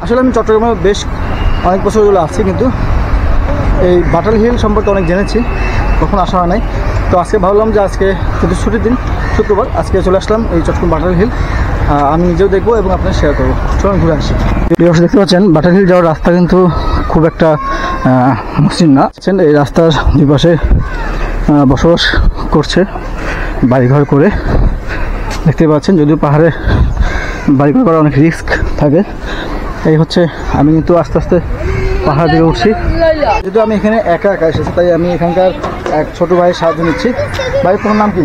আসলে আমি চট্টগ্রামে বেশ অনেক বছর ধরে আসছি, কিন্তু এই বাটালি হিল সম্পর্কে অনেক জেনেছি, কখন আসা হয় নাই। তো আজকে ভাবলাম যে আজকে যদি ছুটির দিন, শুক্রবার, আজকে চলে আসলাম এই চট্টগ্রাম বাটালি হিল। আমি নিজেও দেখবো এবং আপনার শেয়ার করবো। চলুন ঘুরে আসি। দেখতে পাচ্ছেন বাটালি হিল যাওয়ার রাস্তা কিন্তু খুব একটা মসৃণ না। এই রাস্তার দুই পাশে বসবাস করছে বাড়িঘর করে, দেখতে পাচ্ছেন। যদিও পাহাড়ে বাড়িঘর করা অনেক রিস্ক থাকে। এই হচ্ছে, আমি কিন্তু আস্তে আস্তে পাহাড় দিকে উঠছি। যেহেতু আমি এখানে একা একা এসেছি, তাই আমি এখানকার এক ছোটো ভাইয়ের সাহায্য নিচ্ছি। ভাই, তোমার নাম কি?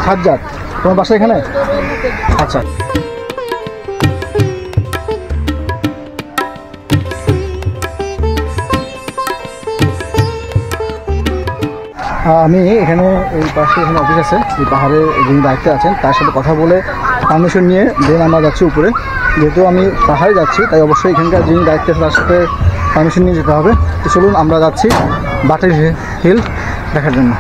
সাজ্জাদ। তোমার বাসা এখানে? আচ্ছা। আমি এখানে এই পাশে এখানে অফিস আছে, এই পাহাড়ে যিনি দায়িত্বে আছেন তার সাথে কথা বলে পারমিশন নিয়ে দেন আমরা যাচ্ছি উপরে। যেহেতু আমি পাহাড়ে যাচ্ছি, তাই অবশ্যই এখানকার যিনি দায়িত্বে আছে তার সাথে পারমিশন নিয়ে যেতে হবে। তো চলুন আমরা যাচ্ছি বাটালি হিল দেখার জন্য।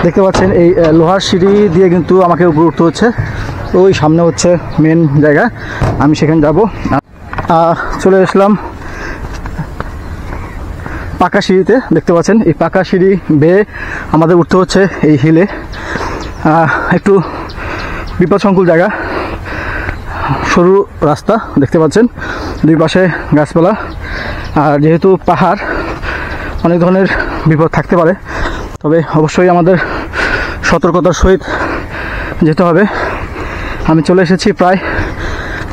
দেখতে পাচ্ছেন এই লোহার সিঁড়ি দিয়ে কিন্তু আমাকে উপরে উঠতে হচ্ছে। ওই সামনে হচ্ছে মেন জায়গা, আমি সেখানে যাব। চলে আসলাম পাকা সিঁড়িতে। দেখতে পাচ্ছেন এই পাকা সিঁড়ি বেয়ে আমাদের উঠতে হচ্ছে এই হিলে। একটু বিপদসংকুল জায়গা, সরু রাস্তা দেখতে পাচ্ছেন, দুই পাশে গাছপালা। আর যেহেতু পাহাড়, অনেক ধরনের বিপদ থাকতে পারে, তবে অবশ্যই আমাদের সতর্কতার সহিত যেতে হবে। আমি চলে এসেছি প্রায়,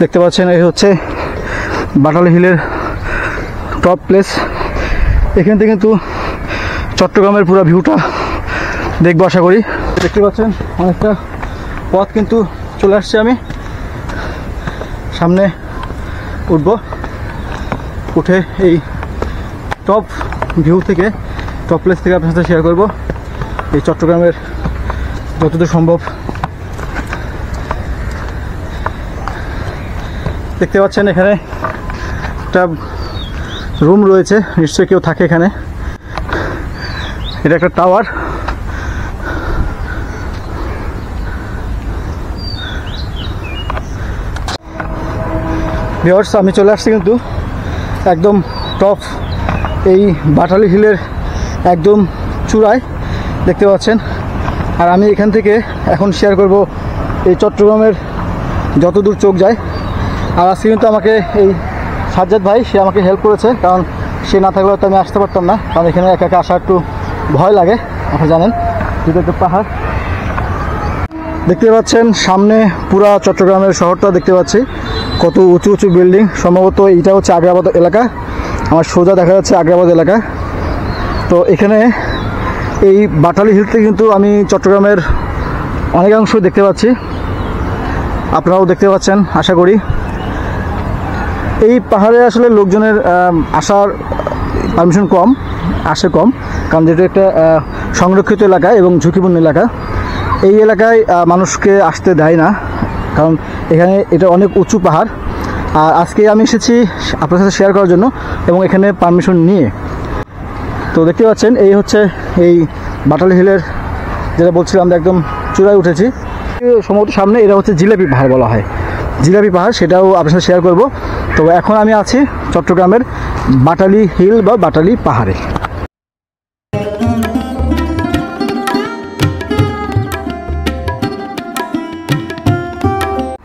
দেখতে পাচ্ছেন এই হচ্ছে বাটালি হিলের টপ প্লেস। এখান থেকে কিন্তু চট্টগ্রামের পুরো ভিউটা দেখবো আশা করি। দেখতে পাচ্ছেন অনেকটা পথ কিন্তু চলে আসছে, আমি সামনে উঠবো। উঠে এই টপ ভিউ থেকে, টপ প্লেস থেকে আপনার সাথে শেয়ার করব এই চট্টগ্রামের যতদূর সম্ভব। দেখতে পাচ্ছেন এখানে একটা রুম রয়েছে, নিশ্চয়ই কেউ থাকে এখানে। এটা একটা টাওয়ার। ভিউয়ার্স, আমি চলে আসছি কিন্তু একদম টপ এই বাটালি হিলের একদম চূড়ায়, দেখতে পাচ্ছেন। আর আমি এখান থেকে এখন শেয়ার করব এই চট্টগ্রামের যতদূর চোখ যায়। আর আজকে কিন্তু আমাকে এই সাজ্জাদ ভাই, সে আমাকে হেল্প করেছে, কারণ সে না থাকলে হয়তো আমি আসতে পারতাম না। কারণ এখানে একা একা আসা একটু ভয় লাগে, আপনি জানেন, যেহেতু একটা পাহাড়। দেখতে পাচ্ছেন সামনে পুরা চট্টগ্রামের শহরটা দেখতে পাচ্ছি, কত উঁচু উঁচু বিল্ডিং। সম্ভবত এইটা হচ্ছে আগ্রাবাদ এলাকা, আমার সোজা দেখা যাচ্ছে আগ্রাবাদ এলাকা। তো এখানে এই বাটালি হিল থেকে কিন্তু আমি চট্টগ্রামের অনেকাংশ দেখতে পাচ্ছি, আপনারাও দেখতে পাচ্ছেন আশা করি। এই পাহাড়ে আসলে লোকজনের আসার পারমিশন কম, আসে কম, কারণ যেটা একটা সংরক্ষিত এলাকা এবং ঝুঁকিপূর্ণ এলাকা। এই এলাকায় মানুষকে আসতে দেয় না, কারণ এখানে এটা অনেক উঁচু পাহাড়। আর আজকে আমি এসেছি আপনার সাথে শেয়ার করার জন্য, এবং এখানে পারমিশন নিয়ে। তো দেখতে পাচ্ছেন এই হচ্ছে এই বাটালি হিলের, যেটা বলছিলাম, একদম চূড়ায় উঠেছি। সম্ভবত সামনে এটা হচ্ছে জিলাপি পাহাড় বলা হয়, জিলাপি পাহাড়, সেটাও আপনার সাথে শেয়ার করব। তো এখন আমি আছি চট্টগ্রামের বাটালি হিল বা বাটালি পাহাড়ে।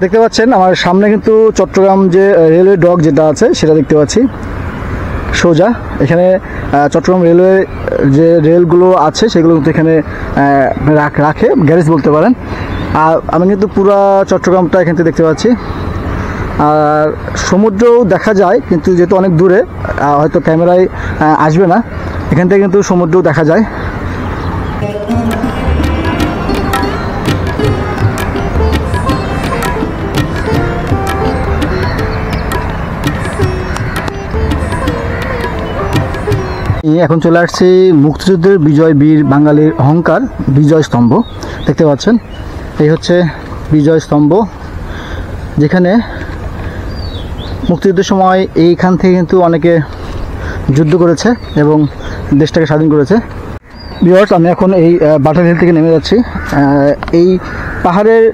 দেখতে পাচ্ছেন আমার সামনে কিন্তু চট্টগ্রাম যে রেলওয়ে ডক যেটা আছে সেটা দেখতে পাচ্ছি সোজা। এখানে চট্টগ্রাম রেলওয়ে যে রেলগুলো আছে সেগুলো কিন্তু এখানে রাখে, গ্যারেজ বলতে পারেন। আর আমি কিন্তু পুরা চট্টগ্রামটা এখান থেকে দেখতে পাচ্ছি। আর সমুদ্রও দেখা যায়, কিন্তু যেহেতু অনেক দূরে, হয়তো ক্যামেরায় আসবে না, এখান থেকে কিন্তু সমুদ্রও দেখা যায়। এখন চলে আসছি মুক্তিযুদ্ধের বিজয় বীর বাঙালির অহংকার বিজয় স্তম্ভ। দেখতে পাচ্ছেন এই হচ্ছে বিজয় স্তম্ভ, যেখানে মুক্তিযুদ্ধের সময় এইখান থেকে কিন্তু অনেকে যুদ্ধ করেছে এবং দেশটাকে স্বাধীন করেছে। ভিউয়ার্স, আমি এখন এই বাটালি হিল থেকে নেমে যাচ্ছি। এই পাহাড়ের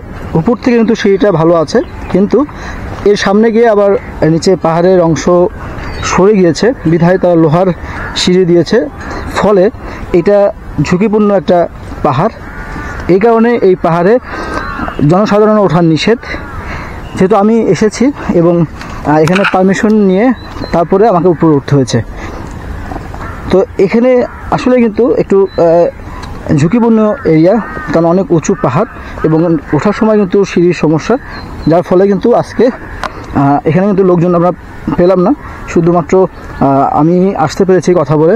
উপর থেকে কিন্তু সিঁড়িটা ভালো আছে, কিন্তু এর সামনে গিয়ে আবার নিচে পাহাড়ের অংশ সরে গিয়েছে, বিধায় তারা লোহার সিঁড়ি দিয়েছে, ফলে এটা ঝুঁকিপূর্ণ একটা পাহাড়। এই কারণে এই পাহাড়ে জনসাধারণ ওঠার নিষেধ। যেহেতু আমি এসেছি এবং এখানে পারমিশন নিয়ে তারপরে আমাকে উপরে উঠতে হয়েছে, তো এখানে আসলে কিন্তু একটু ঝুঁকিপূর্ণ এরিয়া, কারণ অনেক উঁচু পাহাড় এবং ওঠার সময় কিন্তু সিঁড়ির সমস্যা, যার ফলে কিন্তু আজকে এখানে কিন্তু লোকজন আমরা পেলাম না, শুধুমাত্র আমি আসতে পেরেছি কথা বলে।